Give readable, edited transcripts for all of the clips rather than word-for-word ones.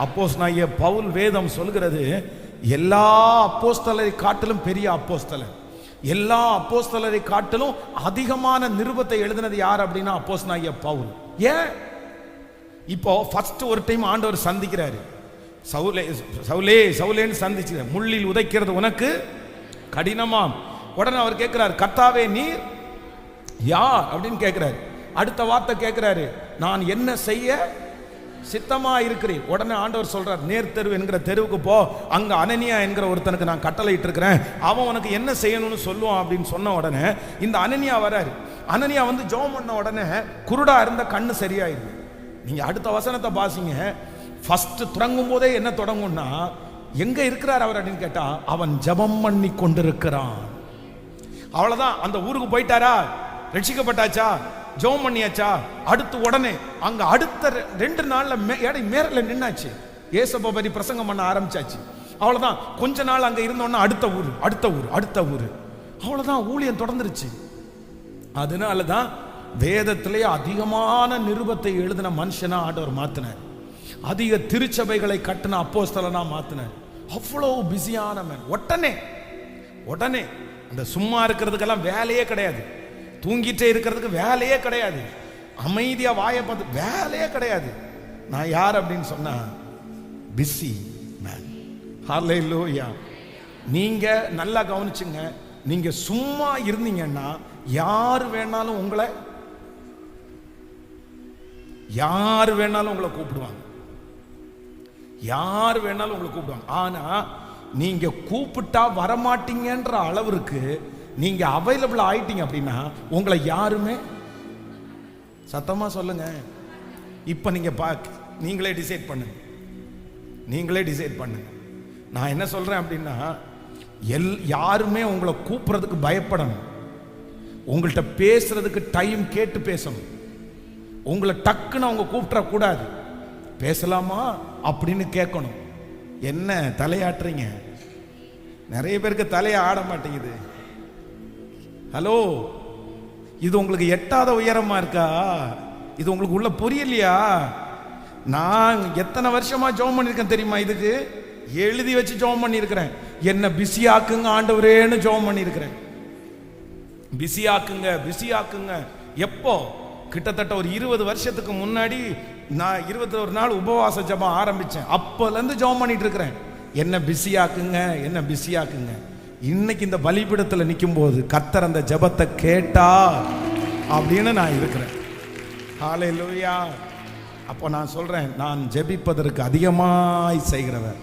அப்போஸ்தலனாகிய பவுல் வேதம் சொல்கிறது, எல்லா அப்போஸ்தலரை காட்டிலும் பெரிய அப்போஸ்தலன், எல்லா அப்போஸ்தலரை காட்டிலும் அதிகமான நிருபத்தை எழுதினது யார் அப்படின்னா அப்போஸ்தலனாகிய பவுல். ஏன்? இப்போ ஃபர்ஸ்ட் ஒரு டைம் ஆண்டவர் சந்திக்கிறாரு, சவுலே சவுலே சவுலேன்னு சந்திச்சு, முள்ளில் உதைக்கிறது உனக்கு கடினமாம். உடனே அவர் கேட்கிறார், கர்த்தாவே நீர் யார் அப்படின்னு கேட்கிறாரு. அடுத்த வார்த்தை கேட்கிறாரு, நான் என்ன செய்ய சித்தமா இருக்கிறேன். உடனே ஆண்டவர் சொல்றார், நேர் தெரு என்கிற தெருவுக்கு போ, அங்க அனனியா என்கிற ஒருத்தனுக்கு நான் கட்டளை இட்டு இருக்கிறேன், அவன் உனக்கு என்ன செய்யணும்னு சொல்லுவான் அப்படின்னு சொன்ன உடனே இந்த அனனியா வராரு. அனனியா வந்து ஜெபம் பண்ண உடனே குருடா இருந்த கண்ணு சரியாயிருக்கு. நீங்க அடுத்த வசனத்தை பாசிங்க. ஃபர்ஸ்ட் தொடங்கும் போதே என்ன தொடங்கும்னா, எங்க இருக்கிறார் அவர் அப்படின்னு கேட்டா, அவன் ஜெபம் பண்ணி கொண்டிருக்கிறான். அவ்வளவுதான். அந்த ஊருக்கு போயிட்டாரா, ரட்சிக்கப்பட்டாச்சா, ஜெபம் பண்ணியாச்சா, அடுத்து உடனே அங்க அடுத்த 2 நாள்ல மேரல நின்னாச்சு, ஏசப்பா பத்தி பிரசங்கம் பண்ண ஆரம்பிச்சாச்சு. அவ்வளவுதான். கொஞ்ச நாள் அங்க இருந்தோன்னா அடுத்த ஊர் அடுத்த ஊர் அடுத்த ஊர், அவ்வளவுதான். ஊழியம் தொடர்ந்துருச்சு. அதனாலதான் வேதத்திலே அதிகமான நிருபத்தை எழுதின மனுஷனா ஆண்டவர் மாத்தினார், அதிக திருச்சபைகளை கட்டின அப்போஸ்தலனா மாத்தினார். அவ்வளவு பிஸியான மேன். உடனே அந்த சும்மா இருக்கிறதுக்கெல்லாம் வேலையே கிடையாது, தூங்கிட்டே இருக்கிறதுக்கு வேலையே கிடையாது, அமைதியா வாயை பார்த்து வேலையே கிடையாது. நான் யார் அப்படின்னு சொன்னா பிஸி மேன். ஹல்லேலூயா. நீங்க நல்லா கவனிச்சுங்க, நீங்க சும்மா இருந்தீங்கன்னா யார் வேணாலும் உங்களை கூப்பிடுவாங்க, யார் வேணாலும் உங்களை கூப்பிடுவாங்க. ஆனா நீங்க கூப்பிட்டா வரமாட்டீங்கன்ற அளவிற்கு நீங்க அவைலபிள் ஆயிட்டீங்க அப்படின்னா உங்களை யாருமே, சத்தமா சொல்லுங்க, இப்ப நீங்க நீங்களே டிசைட் பண்ணுங்க. நான் என்ன சொல்றேன் அப்படின்னா, யாருமே உங்களை கூப்பிடுறதுக்கு பயப்படணும், உங்கள்கிட்ட பேசுறதுக்கு டைம் கேட்டு பேசணும். உங்களை டக்குன்னு அவங்க கூப்பிட கூடாது, பேசலாமா அப்படின்னு கேட்கணும். என்ன தலையாட்டுறீங்க? நிறைய பேருக்கு தலையை ஆட மாட்டேங்குது. ஹலோ, இது உங்களுக்கு எட்டாத உயரமா இருக்கா? இது உங்களுக்கு உள்ள புரியலையா? நான் எத்தனை வருஷமா ஜெபம் பண்ணிருக்கேன் தெரியுமா? இதுக்கு எழுதி வச்சு ஜெபம் பண்ணிருக்கிறேன். என்ன பிஸி ஆக்குங்க ஆண்டவரேன்னு ஜெபம் பண்ணிருக்கிறேன். பிஸி ஆக்குங்க. எப்போ? கிட்டத்தட்ட ஒரு 20 வருஷத்துக்கு முன்னாடி நான் 21 நாள் உபவாச ஜெபம் ஆரம்பிச்சேன். அப்பல இருந்து ஜெபம் பண்ணிட்டு இருக்கிறேன், என்ன பிஸி ஆக்குங்க. இன்னைக்கு இந்த பலிபீடத்தில் நிற்கும் போது கர்த்தர் அந்த ஜெபத்தை கேட்டா அப்படின்னு நான் இருக்கிறேன். ஹல்லேலூயா. அப்போ நான் சொல்றேன், நான் ஜெபிப்பதற்கு அதிகமாய் செய்கிறவர்.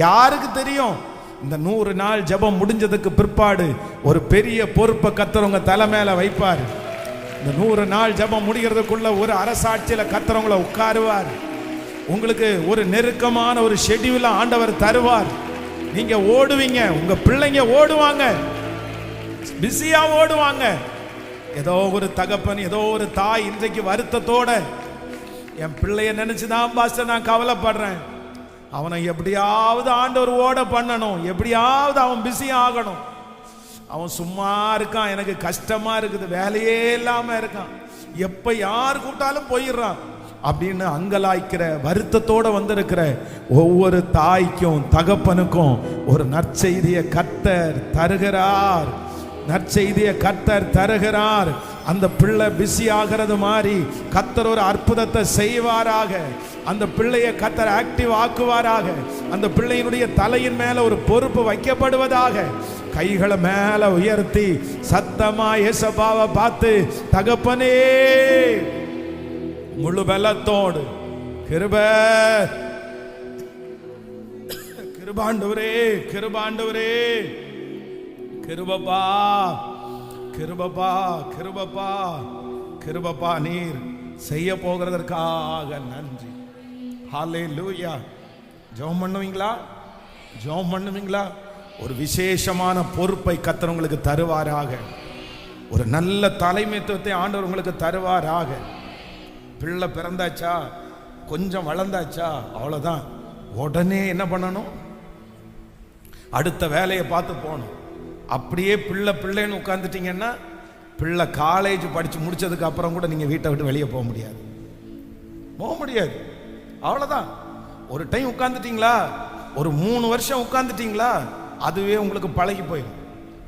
யாருக்கு தெரியும், இந்த 100 நாள் ஜெபம் முடிஞ்சதுக்கு பிற்பாடு ஒரு பெரிய பொறுப்பை கர்த்தர் உங்க தலை மேல வைப்பார். இந்த 100 நாள் ஜெபம் முடிகிறதுக்குள்ள ஒரு அரசாட்சியில கர்த்தர் உங்களை உட்காருவார். உங்களுக்கு ஒரு நெருக்கமான ஒரு ஷெட்யூல ஆண்டவர் தருவார். நீங்க ஓடுவீங்க, உங்க பிள்ளைங்க ஓடுவாங்க, பிஸியா ஓடுவாங்க. ஏதோ ஒரு தகப்பன், ஏதோ ஒரு தாய் இன்றைக்கு வருத்தத்தோட, என் பிள்ளைய நினைச்சுதான் பாஸ்டர் நான் கவலைப்படுறேன், அவனை எப்படியாவது ஆண்டவர் ஓட பண்ணணும், எப்படியாவது அவன் பிஸி ஆகணும், அவன் சும்மா இருக்கான், எனக்கு கஷ்டமா இருக்குது, வேலையே இல்லாம இருக்கான், எப்ப யார் கூப்பிட்டாலும் போயிடுறான் அப்படின்னு அங்கலாய்க்கிற வருத்தத்தோட வந்திருக்கிற ஒவ்வொரு தாய்க்கும் தகப்பனுக்கும் ஒரு நற்செய்தியை கர்த்தர் தருகிறார். அந்த பிள்ளை பிஸி ஆகிறது மாதிரி கர்த்தர் ஒரு அற்புதத்தை செய்வாராக. அந்த பிள்ளையை கர்த்தர் ஆக்டிவ் ஆக்குவாராக. அந்த பிள்ளையினுடைய தலையின் மேல ஒரு பொறுப்பு வைக்கப்படுவதாக. கைகளை மேல உயர்த்தி சத்தமா ஏசப்பாவை பார்த்து, தகப்பனே முழு பலத்தோடு கிருபாண்டவரே கிருபப்பா நீர் செய்ய போகிறதற்காக நன்றி. ஹல்லேலூயா. ஜெபம் பண்ணுவீங்களா? ஒரு விசேஷமான பொறுப்பை கர்த்தர் உங்களுக்கு தருவாராக. ஒரு நல்ல தலைமைத்துவத்தை ஆண்டவர் உங்களுக்கு தருவாராக. பிள்ளை பிறந்தாச்சா, கொஞ்சம் வளர்ந்தாச்சா, அவ்வளோதான். உடனே என்ன பண்ணணும்? அடுத்த வேலையை பார்த்து போகணும். அப்படியே பிள்ளைன்னு உட்காந்துட்டீங்கன்னா, பிள்ளை காலேஜ் படித்து முடிச்சதுக்கு அப்புறம் கூட நீங்கள் வீட்டை விட்டு வெளியே போக முடியாது. அவ்வளோதான். ஒரு டைம் உட்கார்ந்துட்டீங்களா, ஒரு 3 வருஷம் உட்கார்ந்துட்டீங்களா, அதுவே உங்களுக்கு பழகி போயிடும்.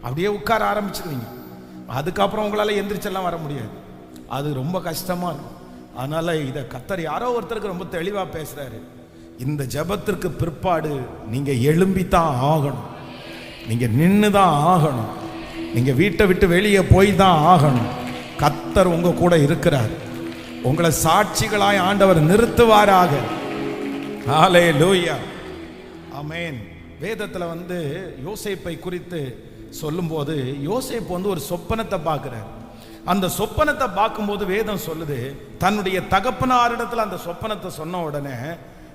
அப்படியே உட்கார ஆரம்பிச்சிருவீங்க. அதுக்கப்புறம் உங்களால் எந்திரிச்செல்லாம் வர முடியாது. அது ரொம்ப கஷ்டமா இருக்கும். அதனால இதை கர்த்தர் யாரோ ஒருத்தருக்கு ரொம்ப தெளிவாக பேசுறாரு. இந்த ஜெபத்திற்கு பிற்பாடு நீங்க எழும்பித்தான் ஆகணும், நீங்க நின்று தான் ஆகணும், நீங்க வீட்டை விட்டு வெளியே போய் தான் ஆகணும். கர்த்தர் உங்க கூட இருக்கிறார். உங்களை சாட்சிகளாய் ஆண்டவர் நிறுத்துவாராக. ஹல்லேலூயா, ஆமென். வேதத்தில் யோசேப்பை குறித்து சொல்லும்போது, யோசேப்பு ஒரு சொப்பனத்தை பார்க்கிறார். அந்த சொப்பனத்தை பார்க்கும்போது வேதம் சொல்லுது, தன்னுடைய தகப்பனாரிடத்தில் அந்த சொப்பனத்தை சொன்ன உடனே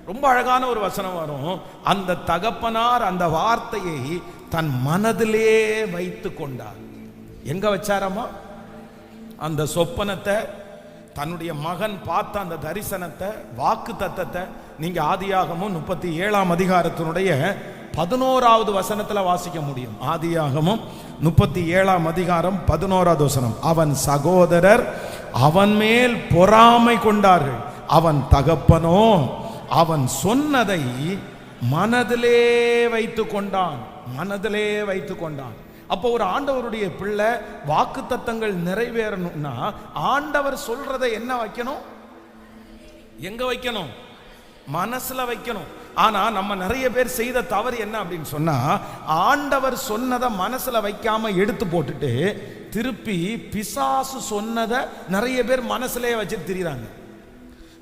ரொம்ப அழகான ஒரு வசனம் வரும். அந்த தகப்பனார் அந்த வார்த்தையை தன் மனதிலே வைத்து கொண்டார். எங்க வச்சாராமா? அந்த சொப்பனத்தை, தன்னுடைய மகன் பார்த்த அந்த தரிசனத்தை, வாக்கு தத்தத்தை நீங்க ஆதியாகமம் 37ஆம் அதிகாரத்தினுடைய 11வது வசனத்துல வாசிக்க முடியும். ஆதியாகமம் 37ஆம் அதிகாரம் 11வது வசனம். அவன் சகோதரர் அவன் மேல் பொறாமை கொண்டார்கள், அவன் தகப்பனோ அவன் சொன்னதை மனதிலே வைத்து கொண்டான். மனதிலே வைத்து கொண்டான். அப்போ ஒரு ஆண்டவருடைய பிள்ளை வாக்கு தத்தங்கள் நிறைவேறணும்னா ஆண்டவர் சொல்றதை என்ன வைக்கணும்? எங்க வைக்கணும்? மனசுல வைக்கணும். ஆனா நம்ம நிறைய பேர் செய்த தவறு என்ன அப்படின்னு சொன்னா, ஆண்டவர் சொன்னதை மனசுல வைக்காம எடுத்து போட்டுட்டு திருப்பி பிசாசு சொன்னதை நிறைய பேர் மனசுலயே வச்சு திரிறாங்க.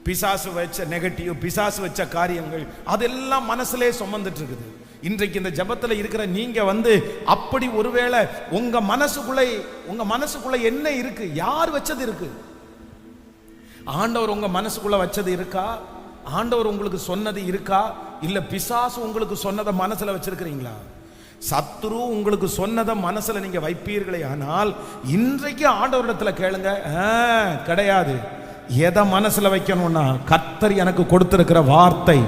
பிசாசு வச்ச நெகட்டிவ், பிசாசு வச்ச காரியங்கள் அதெல்லாம் மனசுலயே சுமந்துட்டு இருக்குது. இன்றைக்கு இந்த ஜெபத்துல இருக்கிற நீங்க அப்படி ஒருவேளை உங்க மனசுக்குள்ள என்ன இருக்கு? யார் வச்சது இருக்கு? ஆண்டவர் உங்க மனசுக்குள்ள வச்சது இருக்கா? ஆண்டவர் உங்களுக்கு சொன்னது இருக்கா? இல்ல பிசாசு உங்களுக்கு சொன்னதை மனசுல வச்சிருக்கிறீங்களா? சத்துரு உங்களுக்கு சொன்னதை மனசுல நீங்க வைப்பீர்களே ஆனால் இன்றைக்கு ஆண்டவரிடத்துல கேளுங்க. கிடையாது. எதை மனசுல வைக்கணும்னா, கர்த்தர் எனக்கு கொடுத்திருக்கிற வார்த்தை,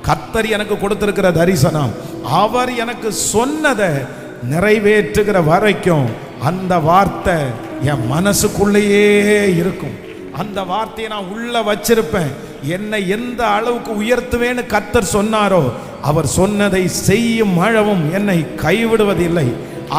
கர்த்தர் எனக்கு கொடுத்திருக்கிற தரிசனம், அவர் எனக்கு சொன்னதை நிறைவேற்றுகிற வரைக்கும் அந்த வார்த்தை என் மனசுக்குள்ளேயே இருக்கும். அந்த வார்த்தையை நான் உள்ள வச்சிருப்பேன். என்னை எந்த அளவுக்கு உயர்த்துவேன்னு கர்த்தர் சொன்னாரோ, அவர் சொன்னதை செய்யும் அளவும் என்னை கைவிடுவதில்லை.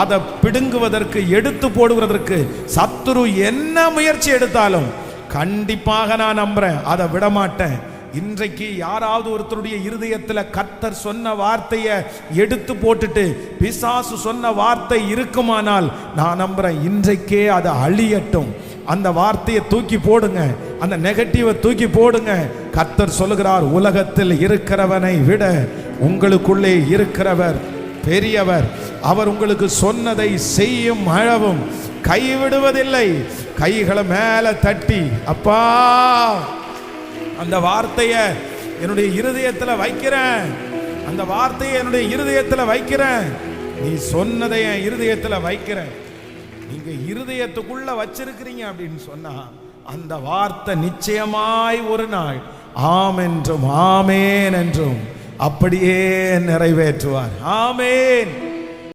அதை பிடுங்குவதற்கு, எடுத்து போடுவதற்கு சத்துரு என்ன முயற்சி எடுத்தாலும் கண்டிப்பாக நான் நம்புறேன், அதை விடமாட்டேன். இன்றைக்கு யாராவது ஒருத்தருடைய இருதயத்தில் கர்த்தர் சொன்ன வார்த்தையை எடுத்து போட்டுட்டு பிசாசு சொன்ன வார்த்தை இருக்குமானால் நான் நம்புறேன் இன்றைக்கே அதை அழியட்டும். அந்த வார்த்தையை தூக்கி போடுங்க, அந்த நெகட்டிவை தூக்கி போடுங்க. கர்த்தர் சொல்லுகிறார், உலகத்தில் இருக்கிறவனை விட உங்களுக்குள்ளே இருக்கிறவர் பெரியவர். அவர் உங்களுக்கு சொன்னதை செய்யும் அளவும் கைவிடுவதில்லை. கைகளை மேல தட்டி, அப்பா அந்த வார்த்தையை என்னுடைய இருதயத்துல வைக்கிறேன், அந்த வார்த்தையை என்னுடைய இருதயத்துல வைக்கிறேன், நீ சொன்னதை என் இருதயத்துல வைக்கிறேன். நீங்க இருதயத்துக்குள்ள வச்சிருக்கிறீங்க அப்படின்னு சொன்னா அந்த வார்த்தை நிச்சயமாய் ஒரு நாள் ஆம் என்றும் ஆமேன் என்றும் அப்படியே நிறைவேற்றுவார். ஆமேன்.